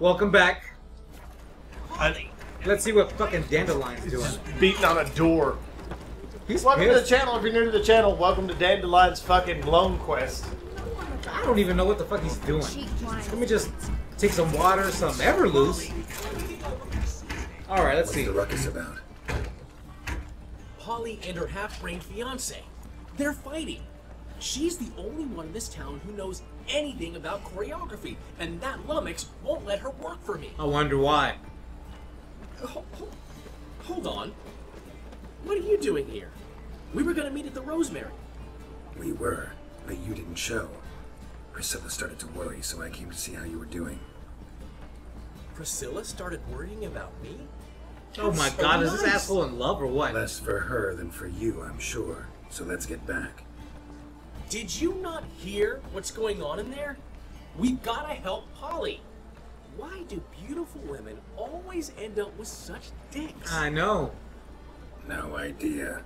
Welcome back. Let's see what fucking Dandelion's doing. Beating on a door. He's Welcome to the pissed. channel. If you're new to the channel, welcome to Dandelion's fucking loan quest. I don't even know what the fuck he's doing. Let me just take some water, some Everloose. Alright, let's see. What's the ruckus about? Polly and her half-brained fiance. They're fighting. She's the only one in this town who knows anything about choreography, and that lummox won't let her work for me. I wonder why. Hold on. What are you doing here? We were gonna meet at the Rosemary. We were, but you didn't show. Priscilla started to worry, so I came to see how you were doing. Priscilla started worrying about me? Oh my god, is this asshole in love or what? Less for her than for you, I'm sure. So let's get back. Did you not hear what's going on in there? We've gotta help Polly. Why do beautiful women always end up with such dicks? I know. No idea.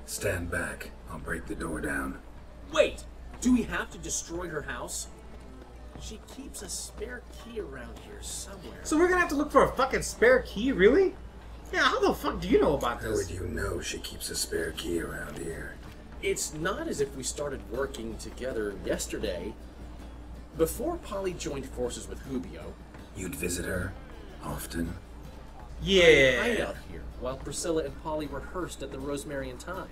Stand back. I'll break the door down. Wait, do we have to destroy her house? She keeps a spare key around here somewhere. So we're gonna have to look for a fucking spare key, really? Yeah, how the fuck do you know about How this? would you know she keeps a spare key around here? It's not as if we started working together yesterday. Before Polly joined forces with Hubio, You'd visit her? Often? I Yeah. out here while Priscilla and Polly rehearsed at the Rosemary and Time.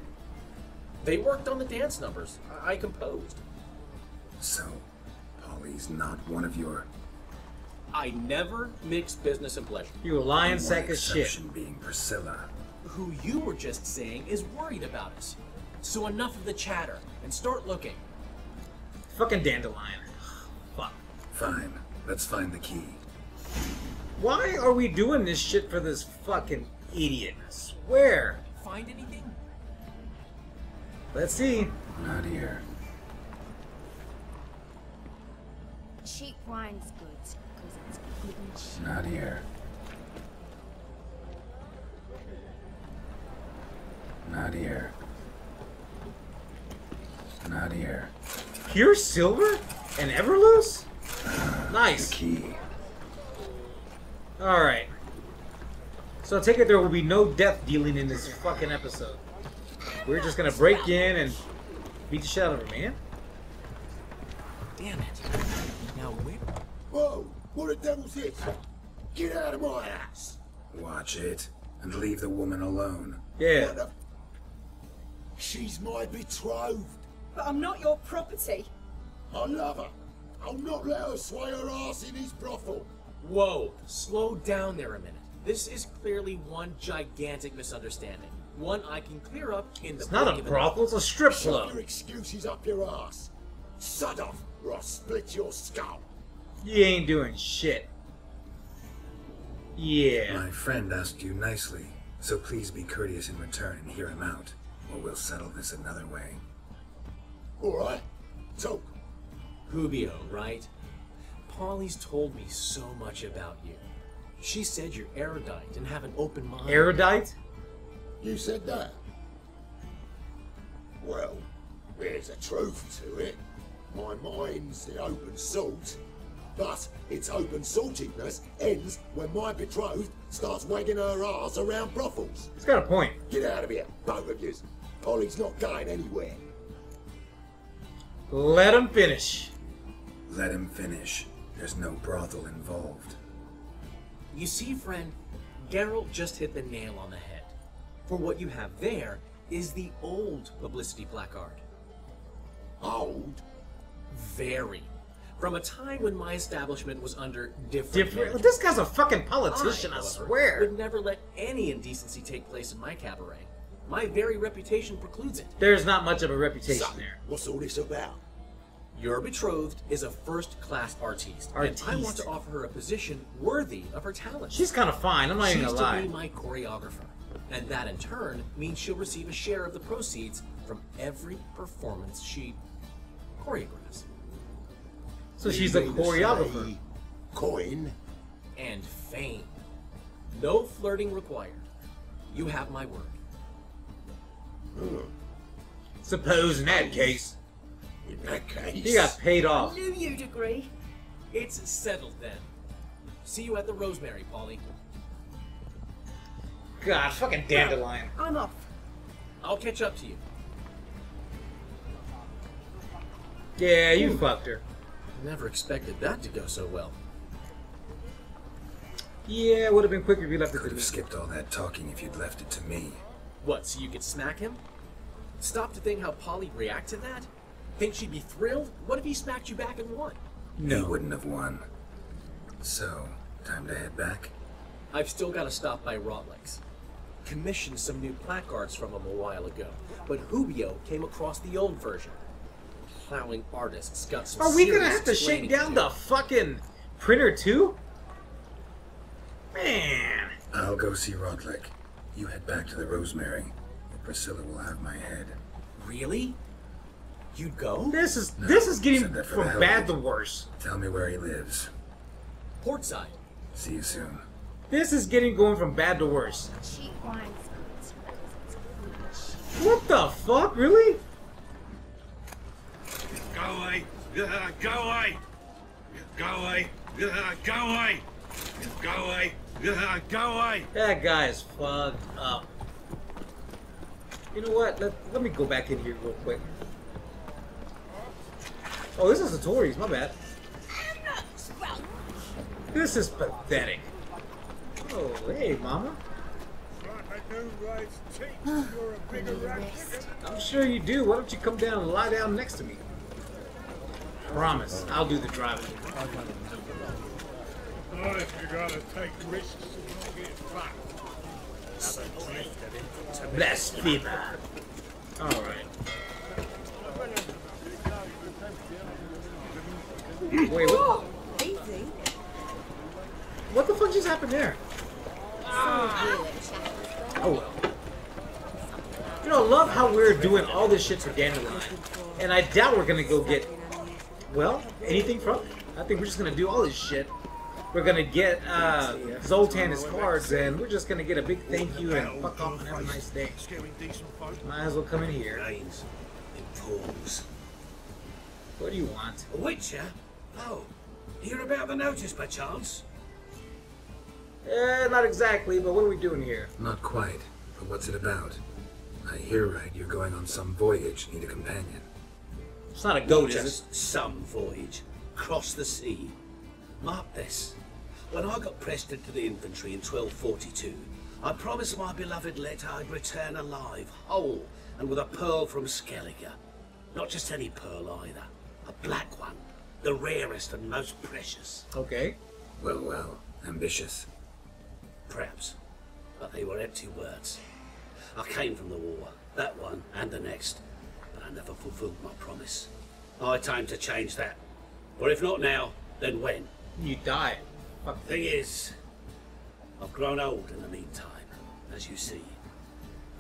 They worked on the dance numbers I composed. So, Polly's not one of your... I never mix business and pleasure. You a lying one sack of shit. exception being Priscilla. Who you were just saying is worried about us. So enough of the chatter and start looking. Fucking Dandelion. Fuck. Fine. Let's find the key. Why are we doing this shit for this fucking idiot? I swear. Find anything? Let's see. Not here. Cheap wine's good because it's good and cheap. Not here. Not here. Not here. Pure silver and Everloose? Nice. The key. Alright. So I take it there will be no death dealing in this fucking episode. We're just gonna break in and beat the shit out of her, man. Damn it. Now where? Whoa! What the devil's this? Get out of my house! Watch it, and leave the woman alone. Yeah. What the... She's my betrothed. But I'm not your property. I love her. I'll not let her sway her ass in his brothel. Whoa, slow down there a minute. This is clearly one gigantic misunderstanding. One I can clear up in the It's not a blink of an brothel, it's a strip Shove club. your excuses up your ass. Sod off, or I'll split your skull. You ain't doing shit. Yeah. My friend asked you nicely, so please be courteous in return and hear him out, or we'll settle this another way. All right, talk. Hubio, right? Polly's told me so much about you. She said you're erudite and have an open mind. Erudite? You said that. Well, there's a truth to it. My mind's the open salt, but its open saltiness ends when my betrothed starts wagging her ass around brothels. He's got a point. Get out of here, both of yous. Polly's not going anywhere. Let him finish. Let him finish. There's no brothel involved. You see, friend, Geralt just hit the nail on the head. For what you have there is the old publicity placard. Old? Very. From a time when my establishment was under different Different. management. This guy's a fucking politician, I however, swear. would never let any indecency take place in my cabaret. My very reputation precludes it. There's not much of a reputation So, there. what's all this about? Your betrothed is a first-class artiste, and I want to offer her a position worthy of her talent. She's kind of fine, I'm not even She's gonna to lie. be my choreographer, and that in turn means she'll receive a share of the proceeds from every performance she choreographs. So she's a You mean to choreographer. say Coin? And fame. No flirting required. You have my word. Suppose in that case, In that case... he got paid I off. knew you'd agree. It's settled then. See you at the Rosemary, Polly. God, fucking Dandelion. I'm off. I'll catch up to you. Yeah, you fucked her. Never expected that to go so well. Yeah, it would have been quicker if you left it Could to me. have skipped all that talking if you'd left it to me. What, so you could smack him? Stop to think how Polly'd react to that? Think she'd be thrilled? What if he smacked you back and won? He wouldn't have won. So, time to head back? I've still got to stop by Rotlick's. Commissioned some new placards from him a while ago, but Hubio came across the old version. Plowing artists got some Are we gonna serious have to shake explaining down do. the fucking printer too? Man. I'll go see Rodlick. You head back to the Rosemary. Or Priscilla will have my head. Really? You'd go? This is getting said that for the from hell bad of to it. worse. Tell me where he lives. Portside. See you soon. This is going from bad to worse. Cheap wine's good because it's good. What the fuck? Really? Go away! Go away! Go away! Go away! Go away! Go away! That guy is fucked up. You know what? Let me go back in here real quick. Oh, this is the Tories. My bad. This is pathetic. Oh, hey, mama. I'm sure you do. Why don't you come down and lie down next to me? Promise, I'll do the driving. Not if you gotta take risks and get fucked. Blasphemer. Alright. Wait, what? Easy. What the fuck just happened there? Oh well. You know, I love how we're doing all this shit for Dandelion. And I doubt we're gonna go get, well, anything from it. I think we're just gonna do all this shit. We're gonna get Zoltan his cards, and we're just gonna get a big thank you and fuck off and have a nice day. Might as well come in here. Rains in pools. What do you want? A witcher? Oh, hear about the notice by chance? Not exactly, but what are we doing here? Not quite. But what's it about? I hear right, you're going on some voyage, need a companion. It's not a goat, is it? Just some voyage. Cross the sea. Mark this. When I got pressed into the infantry in 1242, I promised my beloved Let I'd return alive, whole, and with a pearl from Skellige. Not just any pearl either. A black one. The rarest and most precious. Okay. Well, well, ambitious. Perhaps. But they were empty words. I came from the war, that one and the next, but I never fulfilled my promise. I time to change that. Or if not now, then when? You die. Fuck. Thing is, I've grown old in the meantime, as you see.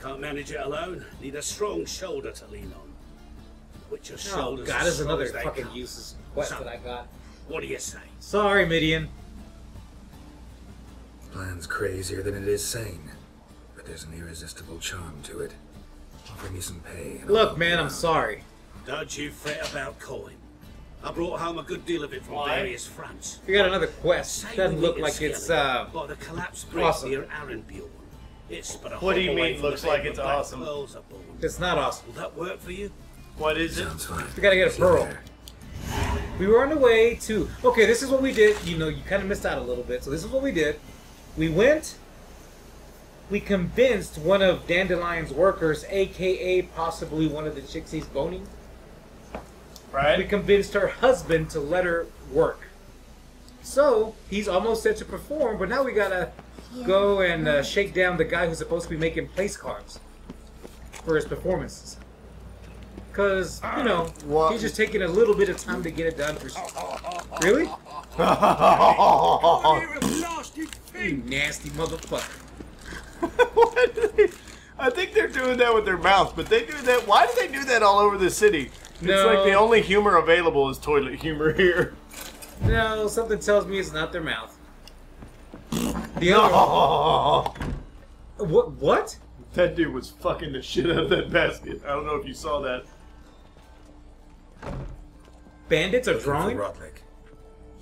Can't manage it alone, need a strong shoulder to lean on. Which your Oh shoulders god, as there's strong another as they fucking come. useless quest So, that I got. What do you say? Sorry, Midian. Plan's crazier than it is sane. But there's an irresistible charm to it. Offer me some pay. and I'll Look, help man, you I'm out. sorry. Don't you fret about coin. I brought home a good deal of it from various fronts. We got another quest. Say Doesn't we look meet like in it's Skellige, by the collapsed bridge awesome. near Arenbjorn. It's but a What do you hop away mean from looks the like bed it's where black awesome? pearls are born. It's not awesome. Will that work for you? What is it? Sounds fine. We gotta get a See you pearl. there. We were on the way to. Okay, this is what we did. You know, you kind of missed out a little bit. So this is what we did. We went. We convinced one of Dandelion's workers, aka possibly one of the chicks he's boning. We Right? convinced her husband to let her work. So he's almost set to perform, but now we gotta go and shake down the guy who's supposed to be making place cards for his performances. Cause you know What? he's just taking a little bit of time to get it done. For really, you nasty motherfucker. I think they're doing that with their mouth, but they do that. Why do they do that all over the city? It's No. like the only humor available is toilet humor here. No, something tells me it's not their mouth. The other what? That dude was fucking the shit out of that basket. I don't know if you saw that. Bandits are Looking for drawing? Rodlick.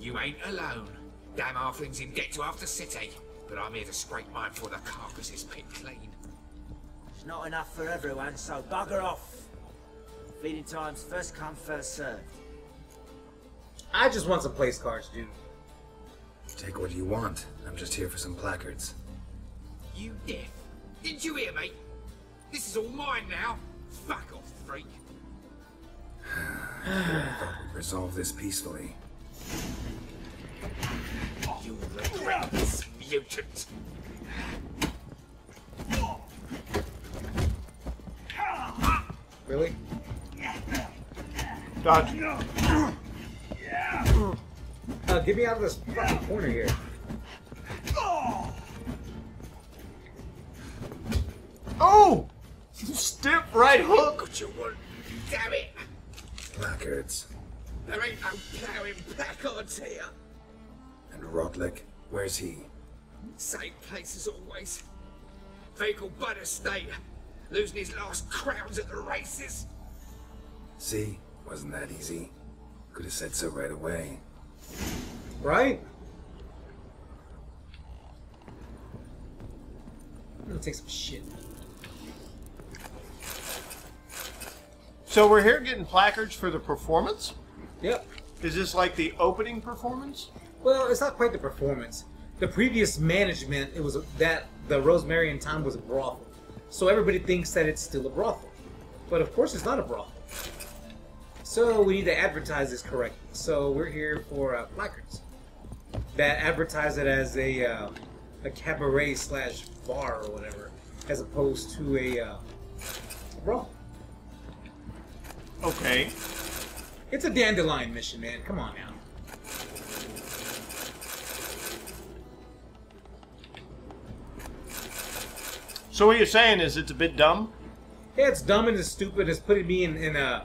You ain't alone. Damn halflings in debt to half the city. But I'm here to scrape mine before the carcasses pit clean. It's not enough for everyone, so bugger off. Feeding time's first come, first served. I just want some place cards, dude. Take what you want. I'm just here for some placards. You deaf? Didn't you hear me? This is all mine now. Fuck off, freak. I thought we'd resolve this peacefully. You regret this, mutant. Really? Dodge. Get me out of this fucking corner here. Oh! Stiff right hook! What you want? Damn it! Placards. There ain't no plowing placards here. And Rotlick, where's he? Same place as always. Vehicle butter state. Losing his last crowns at the races. See? Wasn't that easy? Could have said so right away. Right? I'm gonna take some shit. So we're here getting placards for the performance? Yep. Is this like the opening performance? Well, it's not quite the performance. The previous management, it was that the Rosemary and Time was a brothel. So everybody thinks that it's still a brothel. But of course it's not a brothel. So we need to advertise this correctly. So we're here for placards that advertise it as a cabaret slash bar or whatever, as opposed to a brothel. Okay. It's a dandelion mission, man. Come on now. So what you're saying is it's a bit dumb? Yeah, it's dumb and it's stupid. It's putting me in a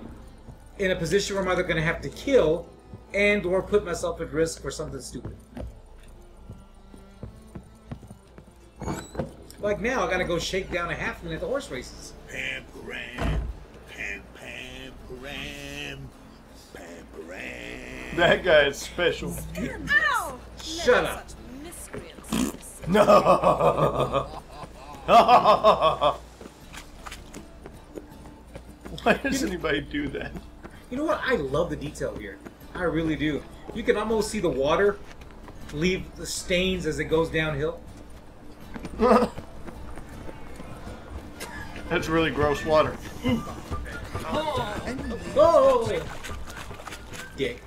position where I'm either going to have to kill and or put myself at risk for something stupid. Like now, I got to go shake down a halfling at the horse races. Pam-param, pam-pam-param, pam-param. That guy is special. Ow! Shut up. Miscreants. No. Why does anybody do that? You know what? I love the detail here. I really do. You can almost see the water leave the stains as it goes downhill. That's really gross water. Oh! Dick.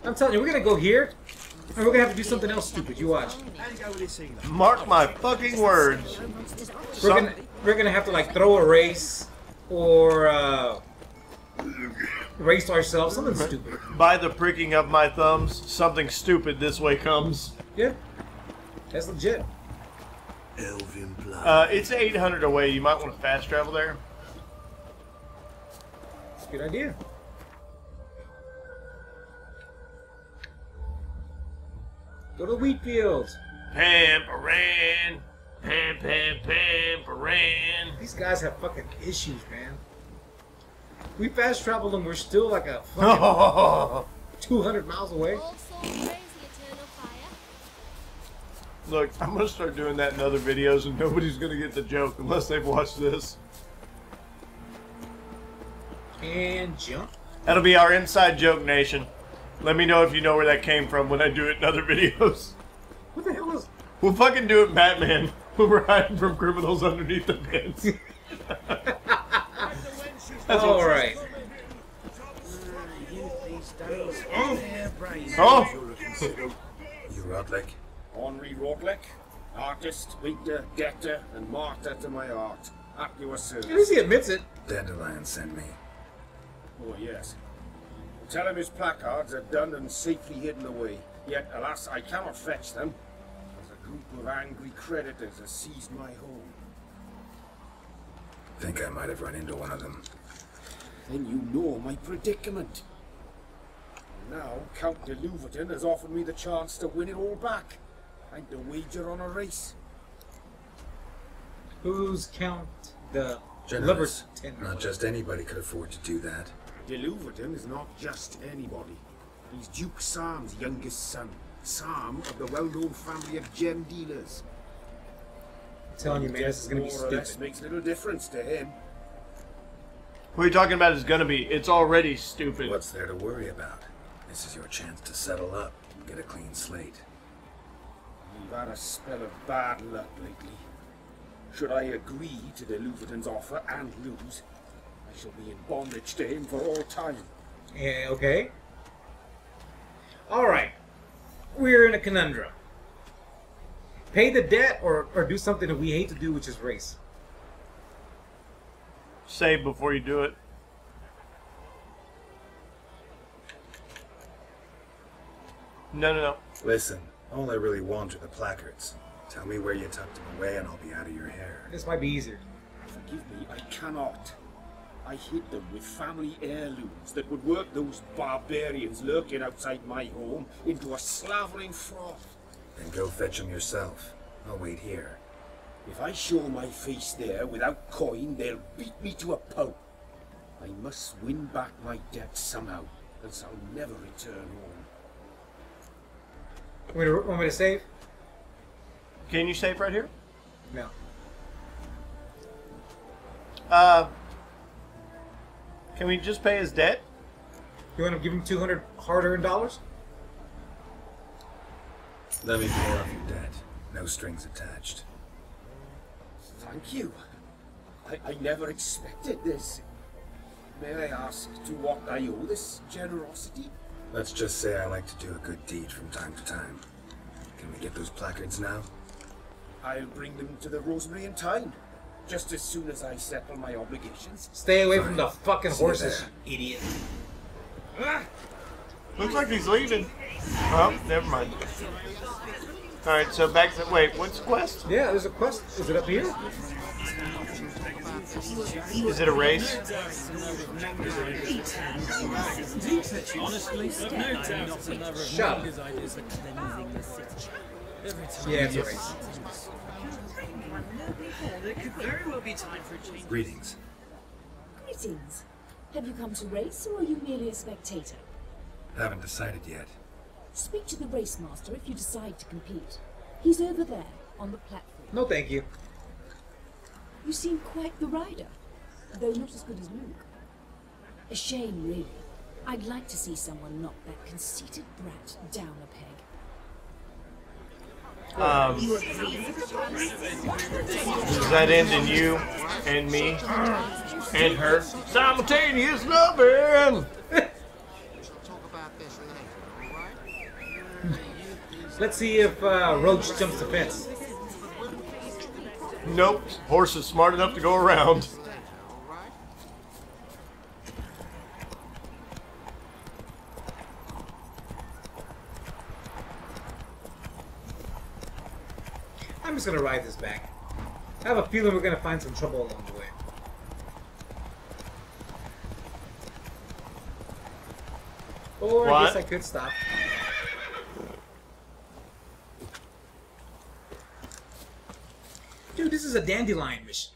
I'm telling you, we're gonna go here, and we're gonna have to do something else stupid. You watch. Mark my fucking words. We're gonna have to like throw a race, or race ourselves. Something stupid. By the pricking of my thumbs, something stupid this way comes. Yeah, that's legit. Elvin blood. It's 800 away. You might want to fast travel there. Good idea. Go to the wheat fields. Pam-paran. Pam-pam-pam-paran. These guys have fucking issues, man. We fast traveled and we're still like a fucking 200 miles away. Look, I'm gonna start doing that in other videos and nobody's gonna get the joke unless they've watched this. And jump. That'll be our inside joke, nation. Let me know if you know where that came from when I do it in other videos. What the hell is... We'll fucking do it, Batman, when we're hiding from criminals underneath the beds. All right. Oh! You Rotlick? Henri Rotlick, artist, painter, debtor, and martyr to my art. At your service. At least he admits it. Dandelion sent me. Oh, yes. Tell him his placards are done and safely hidden away. Yet, alas, I cannot fetch them, as a group of angry creditors has seized my home. Think I might have run into one of them. Then you know my predicament. Now, Count de Louverton has offered me the chance to win it all back. And to wager on a race. Who's Count the Generous. Not just anybody could afford to do that. De Louverton is not just anybody. He's Duke Sam's youngest son. Sam of the well-known family of gem dealers. I'm telling you, man, this is gonna be More or less stupid. makes little difference to him. What are you talking about is gonna be? It's already stupid. What's there to worry about? This is your chance to settle up, get a clean slate. You've had a spell of bad luck lately. Should I agree to the Luverton's offer and lose, I shall be in bondage to him for all time. Yeah, okay. Alright. We're in a conundrum. Pay the debt or do something that we hate to do, which is race. Save before you do it. No. Listen, all I really want are the placards. Tell me where you tucked them away and I'll be out of your hair. This might be easier. Forgive me, I cannot. I hid them with family heirlooms that would work those barbarians lurking outside my home into a slavering froth. Then go fetch them yourself. I'll wait here. If I show my face there without coin, they'll beat me to a pulp. I must win back my debt somehow, else I'll never return home. Want me to save? Can you save right here? No. Can we just pay his debt? You want to give him 200 hard-earned dollars? Let me pay off your debt. No strings attached. Thank you. I never expected this. May I ask to what I owe this generosity? Let's just say I like to do a good deed from time to time. Can we get those placards now? I'll bring them to the Rosemary in time, just as soon as I settle my obligations. Stay away from the fucking horses, you idiot. Looks like he's leaving. Oh, never mind. Alright, so back to... Wait, what's the quest? Yeah, there's a quest. Is it up here? Is it a race? Shut up. Yeah, it's a race. Greetings. Greetings. Have you come to race, or are you merely a spectator? Haven't decided yet. Speak to the race master if you decide to compete. He's over there, on the platform. No, thank you. You seem quite the rider, though not as good as Luke. A shame, really. I'd like to see someone knock that conceited brat down a peg. Does that end in you and me and her simultaneous loving? Let's see if Roach jumps the fence. Nope. Horse is smart enough to go around. I'm just gonna ride this back. I have a feeling we're gonna find some trouble along the way. Or I guess I could stop. Dude, this is a dandelion mission.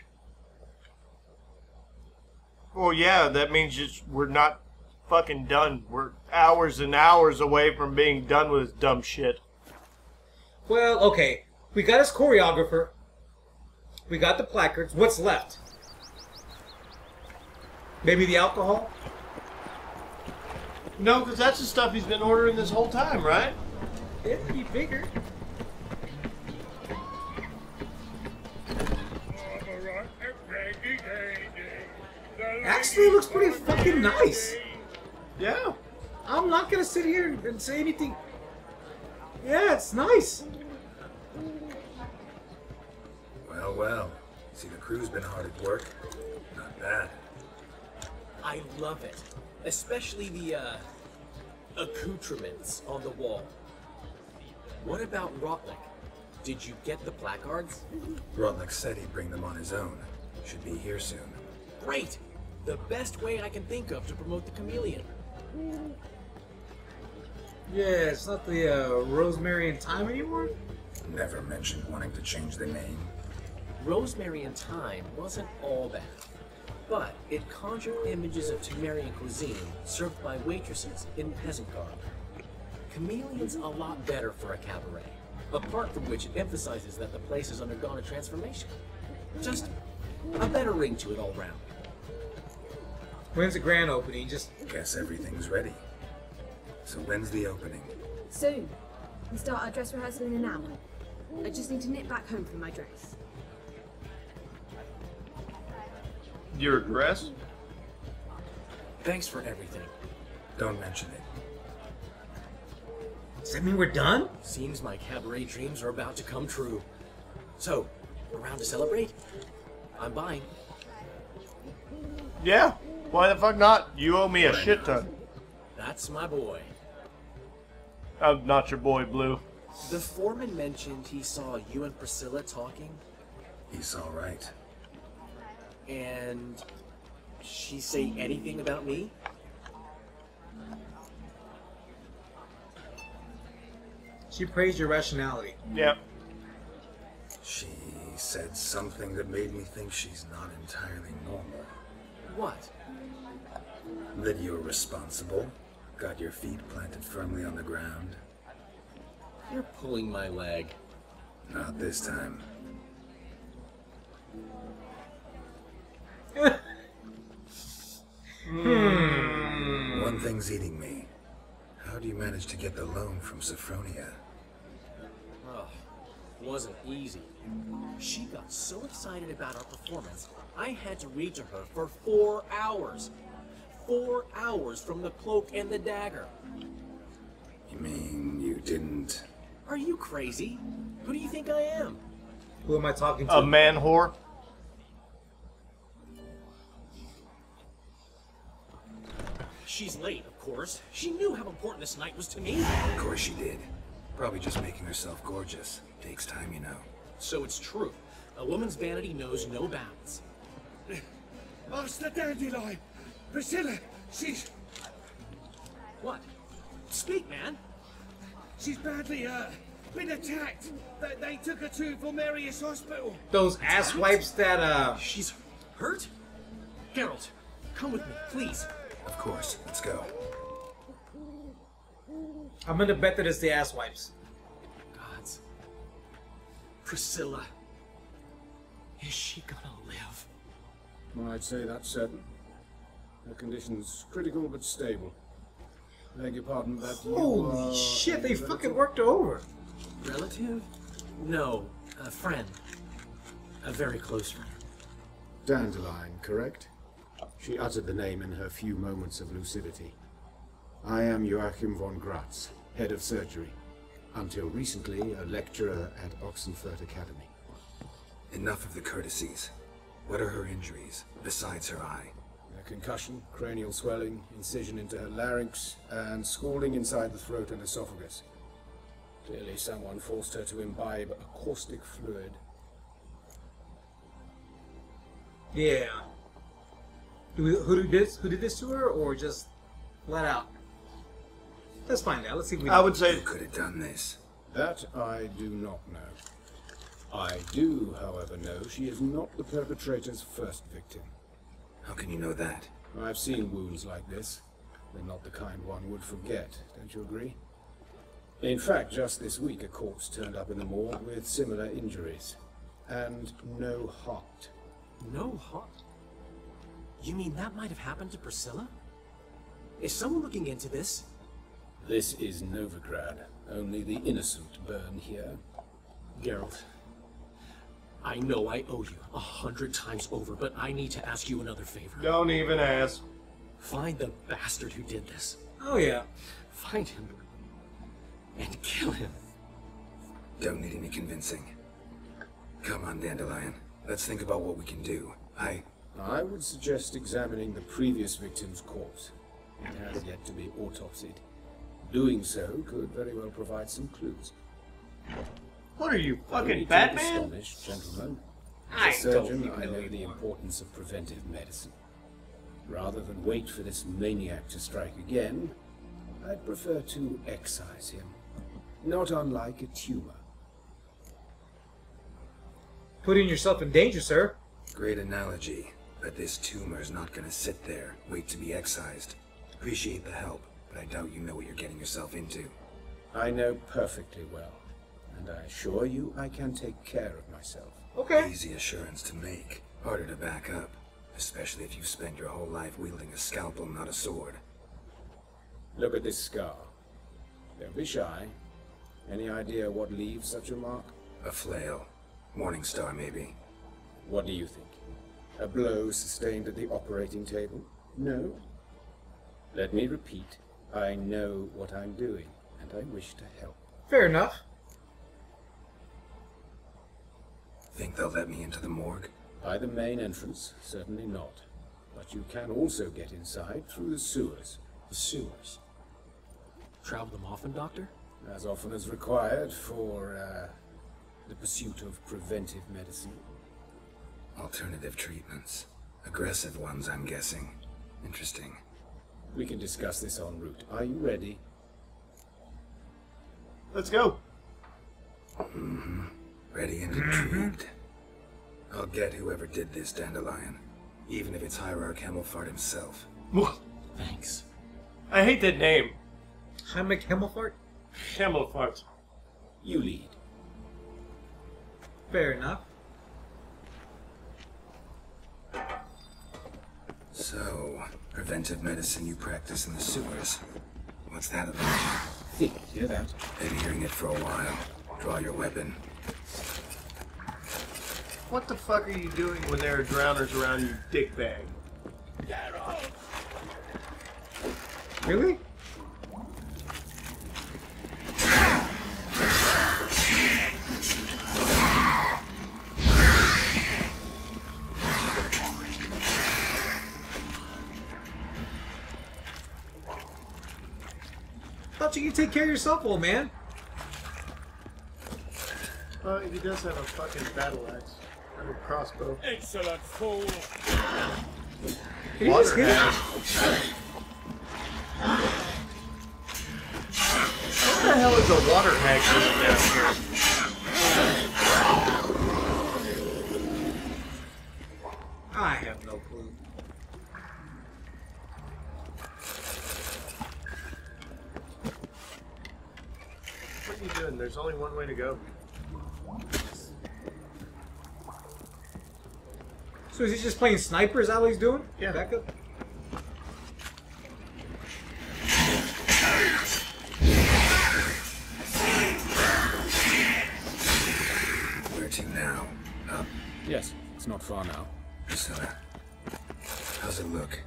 Well, yeah, that means we're not fucking done. We're hours and hours away from being done with this dumb shit. Well, okay. We got his choreographer. We got the placards. What's left? Maybe the alcohol? No, because that's the stuff he's been ordering this whole time, right? It'd be bigger. Actually, it looks pretty fucking nice. Yeah. I'm not gonna sit here and say anything. Yeah, it's nice. Well, well. See, the crew's been hard at work. Not bad. I love it. Especially the, accoutrements on the wall. What about Rotlick? Did you get the placards? Rotlick said he'd bring them on his own. Should be here soon. Great! The best way I can think of to promote the chameleon. Yeah, it's not the Rosemary and Thyme anymore? Never mentioned wanting to change the name. Rosemary and Thyme wasn't all bad, but it conjured images of Temerian cuisine served by waitresses in peasant garb. Chameleon's a lot better for a cabaret. Apart from which, it emphasizes that the place has undergone a transformation. Just a better ring to it all round. When's the grand opening? Just guess everything's ready. So when's the opening? Soon. We start our dress rehearsal in an hour. I just need to nip back home for my dress. Your dress? Thanks for everything. Don't mention it. Does that mean we're done? Seems my cabaret dreams are about to come true. So, around to celebrate? I'm buying. Yeah. Why the fuck not? You owe me a shit ton. That's my boy. I'm not your boy, Blue. The foreman mentioned he saw you and Priscilla talking. He's all right. And she say anything about me? She praised your rationality. Yep. She said something that made me think she's not entirely normal. What? That you're responsible, got your feet planted firmly on the ground. You're pulling my leg. Not this time. One thing's eating me. How do you manage to get the loan from Sophronia? Oh, wasn't easy. She got so excited about our performance, I had to read to her for 4 hours. 4 hours from the Cloak and the Dagger. You mean you didn't... Are you crazy? Who do you think I am? Who am I talking to? A man whore? She's late, of course. She knew how important this night was to me. Of course she did. Probably just making herself gorgeous. Takes time, you know. So it's true. A woman's vanity knows no bounds. Master Dandelion! Priscilla, she's... What? Speak, man. She's badly, been attacked. They took her to Vulmerius Hospital. Those ass wipes that, She's hurt? Geralt, come with me, please. Of course. Let's go. I'm gonna bet that it's the ass wipes. Gods. Priscilla. Is she gonna live? I'd say that's certain. Her condition's critical but stable. Beg your pardon, but Holy shit, they fucking worked her over. Relative? No, a friend. A very close friend. Dandelion, correct? She uttered the name in her few moments of lucidity. I am Joachim von Gratz, head of surgery. Until recently, a lecturer at Oxenfurt Academy. Enough of the courtesies. What are her injuries, besides her eye? A concussion, cranial swelling, incision into her larynx, and scalding inside the throat and esophagus. Clearly someone forced her to imbibe a caustic fluid. Yeah. Who did this to her, or just let out? Let's find out. Let's see if we I would say... Who could have done this? That I do not know. I do, however, know she is not the perpetrator's first victim. How can you know that? I've seen wounds like this. They're not the kind one would forget, don't you agree? In fact, just this week a corpse turned up in the morgue with similar injuries. And no heart. No heart? You mean that might have happened to Priscilla? Is someone looking into this? This is Novigrad. Only the innocent burn here. Geralt, I know I owe you 100 times over, but I need to ask you another favor. Don't even ask. Find the bastard who did this. Oh, yeah. Find him. And kill him. Don't need any convincing. Come on, Dandelion. Let's think about what we can do. I would suggest examining the previous victim's corpse. It has yet to be autopsied. Doing so could very well provide some clues. What are you, fucking Don't be Batman? astonished, gentlemen. I As a surgeon, don't I know believe the you. importance of preventive medicine. Rather than wait for this maniac to strike again, I'd prefer to excise him. Not unlike a tumor. Putting yourself in danger, sir. Great analogy. But this tumor's not gonna sit there, wait to be excised. Appreciate the help, but I doubt you know what you're getting yourself into. I know perfectly well, and I assure you I can take care of myself. Okay. Easy assurance to make. Harder to back up. Especially if you've spent your whole life wielding a scalpel, not a sword. Look at this scar. Don't be shy. Any idea what leaves such a mark? A flail. Morning star, maybe. What do you think? A blow sustained at the operating table? No? Let me repeat. I know what I'm doing, and I wish to help. Fair enough. Think they'll let me into the morgue? By the main entrance, certainly not. But you can also get inside through the sewers. The sewers? Travel them often, Doctor? As often as required for, the pursuit of preventive medicine. Alternative treatments. Aggressive ones, I'm guessing. Interesting. We can discuss this en route. Are you ready? Let's go. Mm-hmm. Ready and intrigued. I'll get whoever did this, Dandelion. Even if it's Hierarch Hemmelfart himself. Thanks. I hate that name. Heinrich Hemmelfart? Hemmelfart. You lead. Fair enough. So, preventive medicine you practice in the sewers. What's that about? Hear that? Been hearing it for a while. Draw your weapon. What the fuck are you doing when there are drowners around you, dickbag? Really? Thought you could take care of yourself, old man. Well, he does have a fucking battle axe and a crossbow. Excellent fool. Can you just hit him? What the hell is a water hag doing down here? I have no clue. What are you doing? There's only one way to go. So is he just playing sniper? Is that what he's doing? Yeah. Back up. Where to now? Up? Yes, it's not far now. Priscilla. How's it look?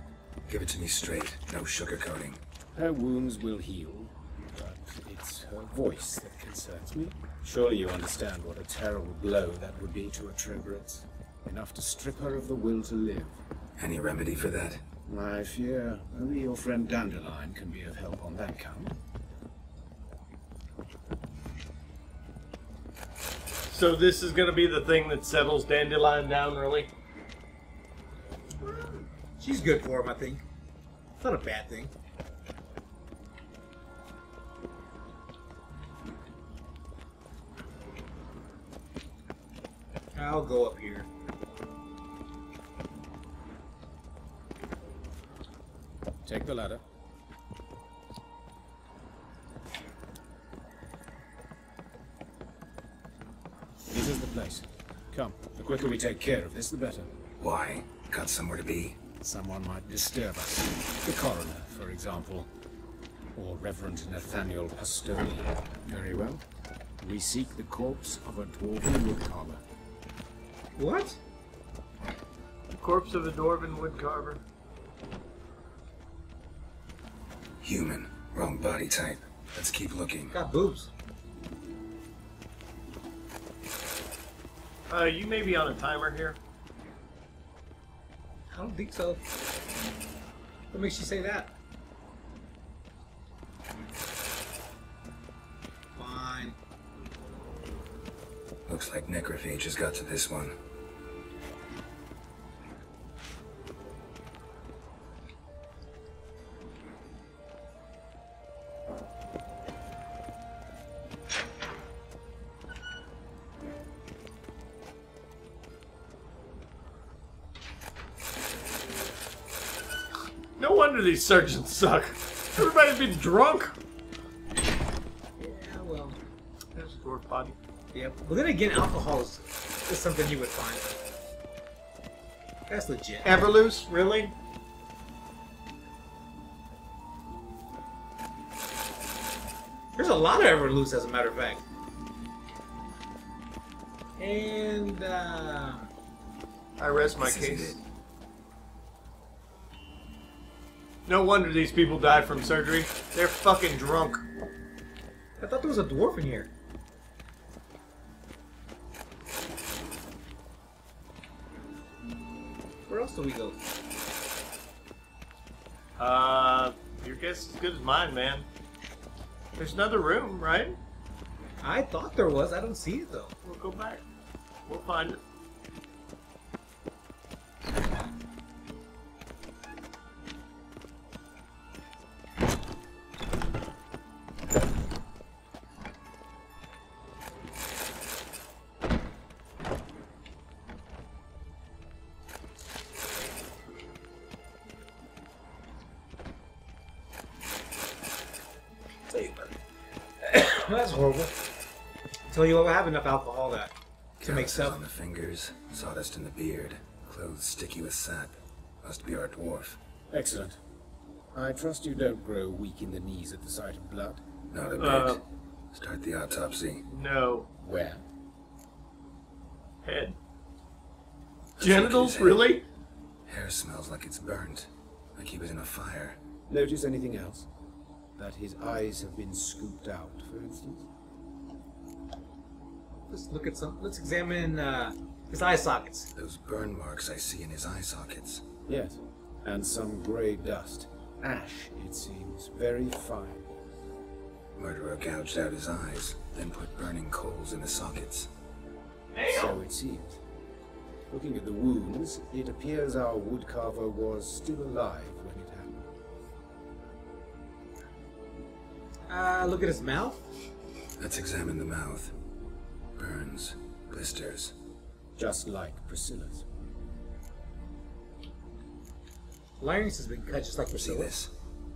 Give it to me straight. No sugarcoating. Her wounds will heal, but it's her voice that concerns me. Surely you understand what a terrible blow that would be to a Trevritz. Enough to strip her of the will to live. Any remedy for that? I fear only your friend Dandelion can be of help on that count. So this is going to be the thing that settles Dandelion down, really? She's good for him, I think. It's not a bad thing. I'll go up here. Take the ladder. This is the place. Come, the quicker we take care of this, the better. Why? Got somewhere to be? Someone might disturb us. The coroner, for example. Or Reverend Nathaniel Pastoni. Very well. We seek the corpse of a dwarven woodcarver. What? The corpse of a dwarven woodcarver. Human. Wrong body type. Let's keep looking. Got boobs. You may be on a timer here. I don't think so. What makes you say that? Fine. Looks like necrophage has got to this one. No wonder these surgeons suck. Everybody's been drunk. There's a dwarf body. Yeah, but then again, alcohol is something you would find. That's legit. Everloose? Really? There's a lot of Everloose, as a matter of fact. And, I rest my case. No wonder these people died from surgery. They're fucking drunk. I thought there was a dwarf in here. Where else do we go? Your guess is as good as mine, man. There's another room, right? I thought there was. I don't see it, though. We'll go back. We'll find it. That's horrible. Tell you what, I have enough alcohol to make Calluses stuff. on the fingers, sawdust in the beard, clothes sticky with sap. Must be our dwarf. Excellent. I trust you don't grow weak in the knees at the sight of blood. Not a bit. Start the autopsy. No. Where? Head. Genitals? Really? Hair smells like it's burnt. Like he was in a fire. Notice anything else? That his eyes have been scooped out, for instance? Let's look at some. Let's examine his eye sockets. Those burn marks I see in his eye sockets. Yes. And some grey dust. Ash, it seems. Very fine. Murderer gouged out his eyes, then put burning coals in the sockets. So it seems. Looking at the wounds, it appears our woodcarver was still alive when it happened. Look at his mouth. Let's examine the mouth. Burns, blisters. Just like Priscilla's. Larynx has been cut just like See Priscilla. this?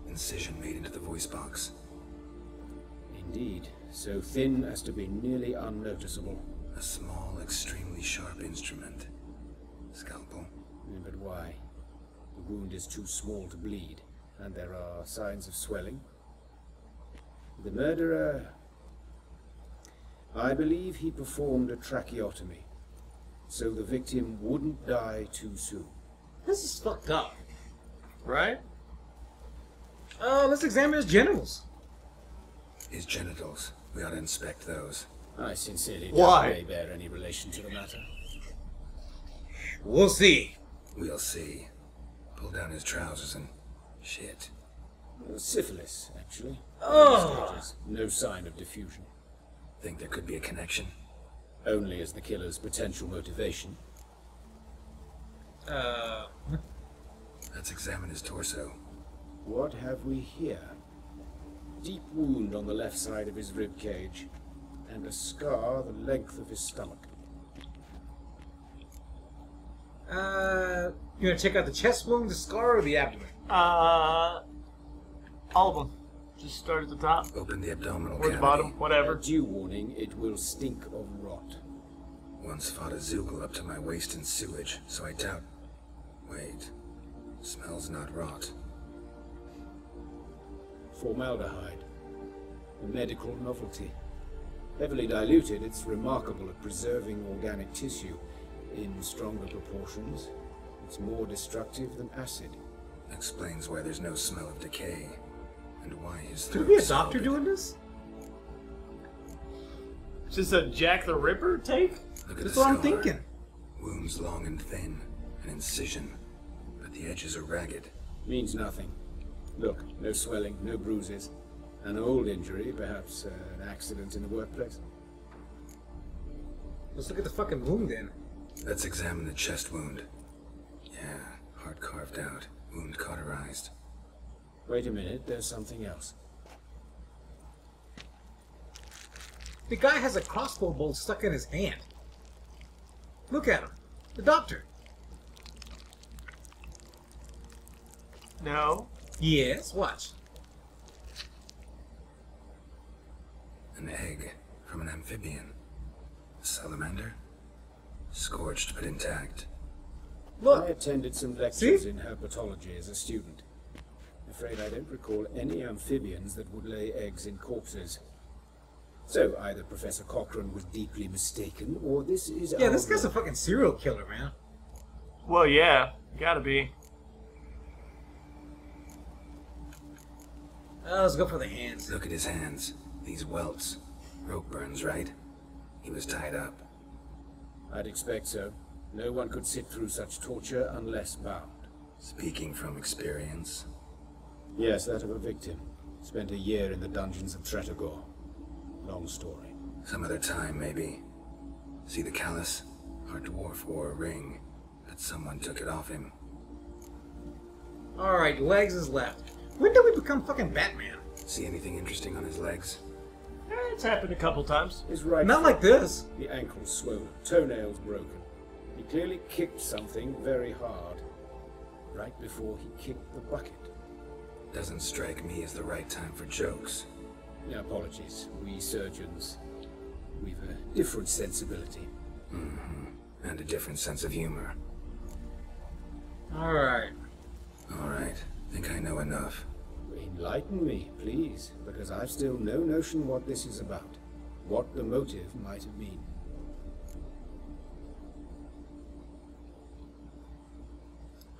Incision made into the voice box. Indeed, so thin as to be nearly unnoticeable. A small, extremely sharp instrument. Scalpel. But why? The wound is too small to bleed, and there are signs of swelling. The murderer... I believe he performed a tracheotomy, so the victim wouldn't die too soon. This is fucked up. Right? Let's examine his genitals. His genitals. We ought to inspect those. I sincerely Why? doubt they bear any relation to the matter. We'll see. We'll see. Pull down his trousers and... shit. Syphilis, actually. Oh. Stages. No sign of diffusion. Think there could be a connection? Only as the killer's potential motivation. Let's examine his torso. What have we here? Deep wound on the left side of his rib cage, and a scar the length of his stomach. You gonna check out the chest wound, the scar, or the abdomen? All of them. Just start at the top. Open the abdominal Or the cavity. bottom, whatever. Due warning, it will stink of rot. Once fought a Zoogle up to my waist in sewage, so I doubt... Wait. Smells not rot. Formaldehyde. A medical novelty. Heavily diluted, it's remarkable at preserving organic tissue. In stronger proportions, it's more destructive than acid. Explains why there's no smell of decay, and why his Could be a throat's doctor open. doing this? Is this a Jack the Ripper take? Look at That's the what I'm scar. thinking. Wounds long and thin, an incision, but the edges are ragged. Means nothing. Look, no swelling, no bruises. An old injury, perhaps an accident in the workplace. Let's look at the fucking wound then. Let's examine the chest wound. Yeah, heart carved out, wound cauterized. Wait a minute, there's something else. The guy has a crossbow bolt stuck in his hand. Look at him. The doctor. No. Yes, watch. An egg from an amphibian. A salamander? Scorched but intact. I attended some lectures in herpetology as a student. Afraid I don't recall any amphibians that would lay eggs in corpses. So either Professor Cochrane was deeply mistaken, or this is Yeah, this guy's a fucking serial killer, man. Well, yeah, gotta be. Let's go for the hands. Look at his hands. These welts. Rope burns, right? He was tied up. I'd expect so. No one could sit through such torture unless bound. Speaking from experience. Yes, that of a victim. Spent a year in the dungeons of Tretogor. Long story. Some other time, maybe. See the callus? Our dwarf wore a ring, but someone took it off him. Alright, legs is left. When did we become fucking Batman? See anything interesting on his legs? It's happened a couple times. His right Not like this. The ankle's swollen, toenails broken. He clearly kicked something very hard. Right before he kicked the bucket. Doesn't strike me as the right time for jokes. Apologies. We surgeons, we've a different sensibility. Mm-hmm. And a different sense of humor. Alright. Alright. Think I know enough. Enlighten me, please, because I've still no notion what this is about. What the motive might have been.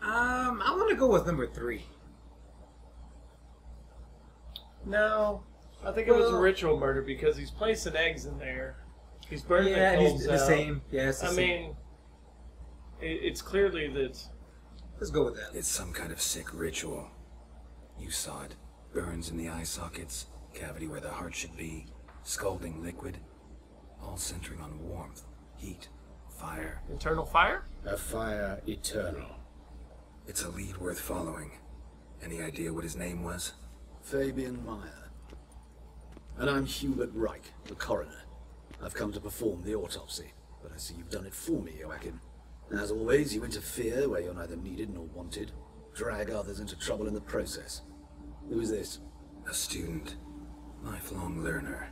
I want to go with number 3. No, I think it was a ritual murder because he's placing eggs in there. He's burning Yeah, the and coals he's the out. same. Yeah, it's the I same. mean, it's clearly that. Let's go with that. It's some kind of sick ritual. You saw it. Burns in the eye sockets, cavity where the heart should be, scalding liquid, all centering on warmth, heat, fire. Eternal fire? A fire eternal. It's a lead worth following. Any idea what his name was? Fabian Meyer. And I'm Hubert Reich, the coroner. I've come to perform the autopsy, but I see you've done it for me, Joachim. As always, you interfere where you're neither needed nor wanted, drag others into trouble in the process. Who is this? A student. Lifelong learner.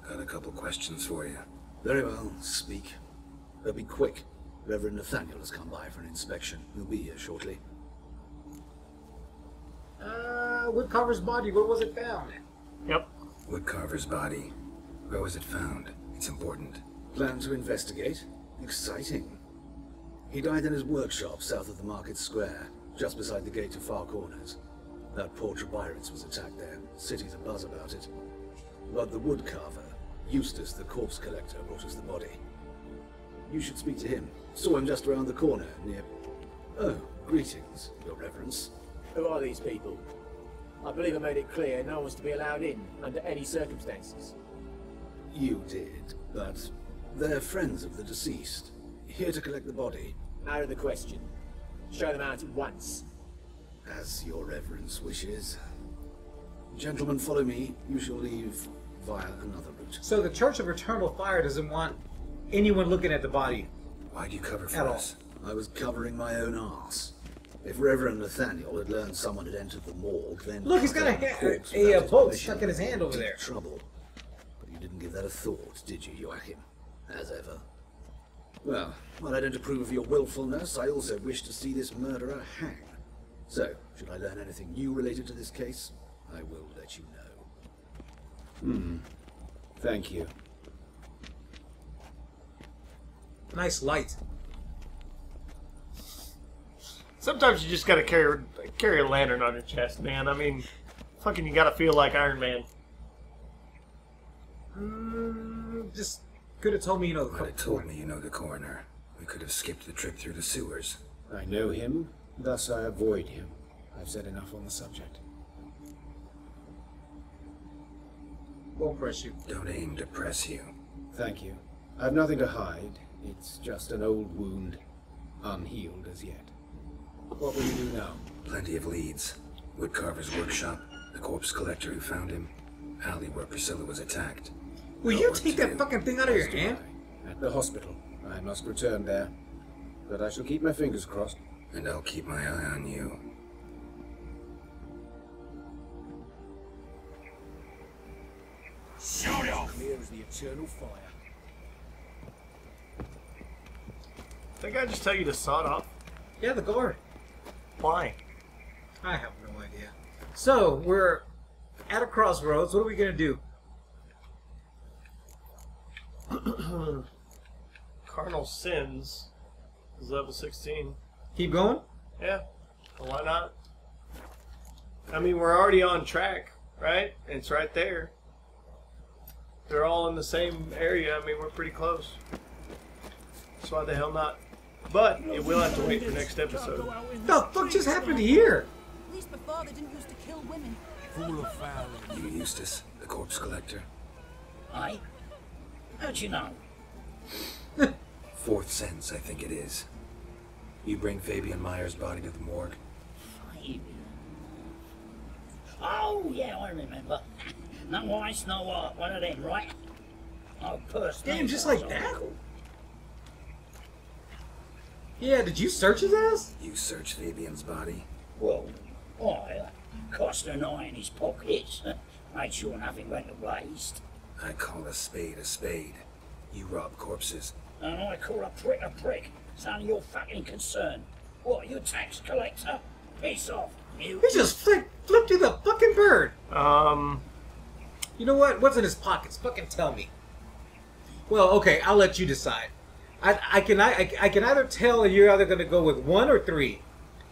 Got a couple questions for you. Very well, speak. But be quick. Reverend Nathaniel has come by for an inspection. He'll be here shortly. Woodcarver's body, where was it found? Yep. Woodcarver's body. Where was it found? It's important. Plan to investigate? Exciting. He died in his workshop south of the Market Square, just beside the gate to Far Corners. That poor Trebirates was attacked there. City's abuzz about it. But the woodcarver, Eustace the corpse collector, brought us the body. You should speak to him. Saw him just around the corner, near... Oh, greetings, Your Reverence. Who are these people? I believe I made it clear no one's to be allowed in under any circumstances. You did, but they're friends of the deceased. Here to collect the body. Out of the question. Show them out at once. As Your Reverence wishes. Gentlemen, follow me. You shall leave via another route. So the Church of Eternal Fire doesn't want anyone looking at the body. Why'd you cover for us? I was covering my own arse. If Reverend Nathaniel had learned someone had entered the morgue, then... Look, he's got a bolt stuck in his hand over there. Trouble. But you didn't give that a thought, did you, Joachim? As ever. Well, while I don't approve of your willfulness, I also wish to see this murderer hang. So, should I learn anything new related to this case, I will let you know. Thank you. Nice light. Sometimes you just gotta carry a lantern on your chest, man. I mean, fucking, you gotta feel like Iron Man. Just could have told me you know the Could have told me you know the coroner. We could have skipped the trip through the sewers. I know him, thus I avoid him. I've said enough on the subject. Won't press you. Don't aim to press you. Thank you. I've nothing to hide. It's just an old wound, unhealed as yet. What will you do now? Plenty of leads. Woodcarver's workshop, the corpse collector who found him, alley where Priscilla was attacked. Will you take that fucking thing out of your hand? At the hospital. I must return there. But I shall keep my fingers crossed. And I'll keep my eye on you. Shoot him! was the eternal fire. Think I just tell you to sod off? Yeah, the guard. Why? I have no idea. So, we're at a crossroads. What are we going to do? Carnal Sins is level 16. Keep going? Yeah. Well, why not? I mean, we're already on track, right? It's right there. They're all in the same area. I mean, we're pretty close. So why the hell not? But it will have to wait for next episode. What the fuck just happened here? At least before they didn't used to kill women. Full of foul. You Eustace, the corpse collector? Aye? How'd you know? Fourth sense, I think it is. You bring Fabian Meyer's body to the morgue? Fabian? Oh, yeah, I remember. No ice, no art, one of them, right? Oh, personally. Damn, just like that? Yeah, did you search his ass? You searched Fabian's body? Well, I cast an eye in his pockets. Made sure nothing went to waste. I call a spade a spade. You rob corpses. And I call a prick a prick. It's none of your fucking concern. What, you tax collector? Piss off, you. He just flipped you the fucking bird. You know what? What's in his pockets? Fucking tell me. Well, okay, I'll let you decide. I can either tell you're either going to go with 1 or 3.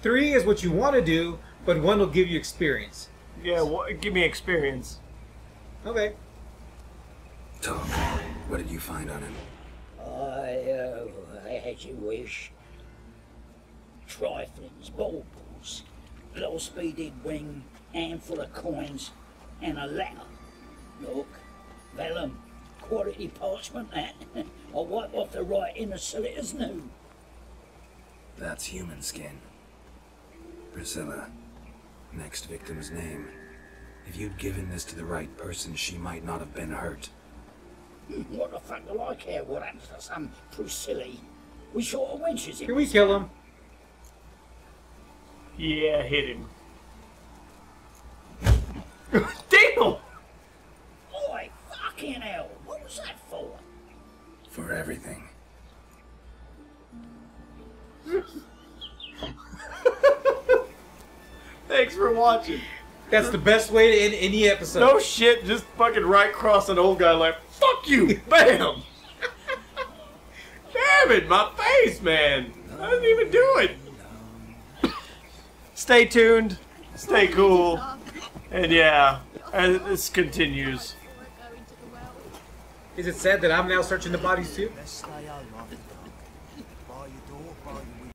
3 is what you want to do, but 1 will give you experience. Yeah, give me experience. Okay. Talk. What did you find on him? I had your wish. Triflings, baubles, low-speeded wing, handful of coins, and a letter. Look, vellum, quality parchment, that. I'll wipe off the writing as silly as new. That's human skin. Priscilla. Next victim's name. If you'd given this to the right person, she might not have been hurt. What the fuck do I care what happens to some Priscilla? We short of wenches in. Can we kill him? Yeah, hit him. Damn! Oi, fucking hell! What was that for? For everything. Thanks for watching. That's the best way to end any episode. No shit, just fucking right cross an old guy like, fuck you! Bam! Damn it, my face, man! I didn't even do it! Stay tuned, stay cool, and yeah, as this continues. Is it sad that I'm now searching the bodies too? Let's stay home after dark. Buy your door, buy your